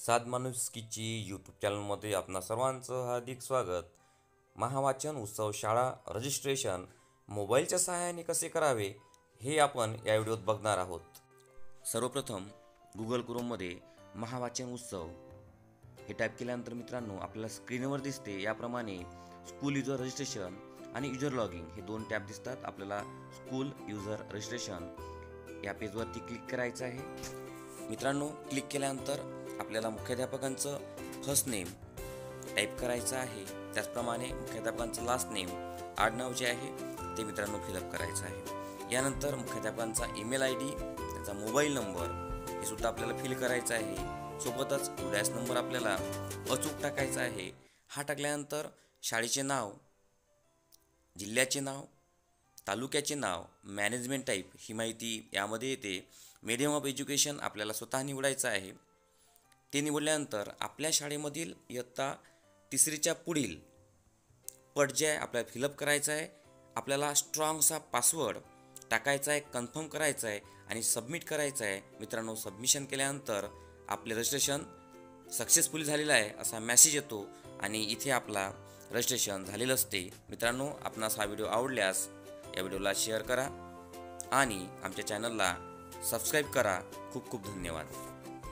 सात माणुसकीची यूट्यूब चॅनलमध्ये आपणा सर्वांचं हार्दिक स्वागत. महावाचन उत्सव शाळा रजिस्ट्रेशन मोबाईलच्या सहाय्याने कसे करावे हे आपण या व्हिडिओत बघणार आहोत. सर्वप्रथम गुगल क्रोममध्ये महावाचन उत्सव हे टाईप केल्यानंतर मित्रांनो आपल्याला स्क्रीनवर दिसते याप्रमाणे स्कूल युजर रजिस्ट्रेशन आणि युजर लॉगिंग हे दोन टॅब दिसतात. आपल्याला स्कूल युजर रजिस्ट्रेशन या पेजवरती क्लिक करायचं आहे. मित्रांनो, क्लिक केल्यानंतर आपल्याला मुख्याध्यापकांचं फर्स्ट नेम टाईप करायचं आहे. त्याचप्रमाणे मुख्याध्यापकांचं लास्ट नेम आडनाव जे आहे ते मित्रांनो फिलअप करायचं आहे. यानंतर मुख्याध्यापकांचा ईमेल ID, त्याचा मोबाईल नंबर हे सुद्धा आपल्याला फिल करायचं आहे. सोबतच डॅश नंबर आपल्याला अचूक टाकायचा आहे. हा टाकल्यानंतर शाळेचे नाव, जिल्ह्याचे नाव, तालुक्याचे नाव, मॅनेजमेंट टाईप ही माहिती यामध्ये येते. मीडियम ऑफ एज्युकेशन आपल्याला स्वतः निवडायचं आहे. ते निवडल्यानंतर आपल्या शाळेमधील इयत्ता 3रीच्या पुढील पट जे आहे आपल्याला फिलअप करायचं आहे. आपल्याला स्ट्रॉंगचा पासवर्ड टाकायचा आहे, कन्फर्म करायचा आहे आणि सबमिट करायचं आहे. मित्रांनो, सबमिशन केल्यानंतर आपले रजिस्ट्रेशन सक्सेसफुली झालेलं आहे असा मेसेज येतो आणि इथे आपला रजिस्ट्रेशन झालेलं असते. मित्रांनो, आपणास हा व्हिडिओ आवडल्यास या व्हिडिओला शेअर करा आणि आमच्या चॅनलला सबस्क्राईब करा. खूप खूप धन्यवाद.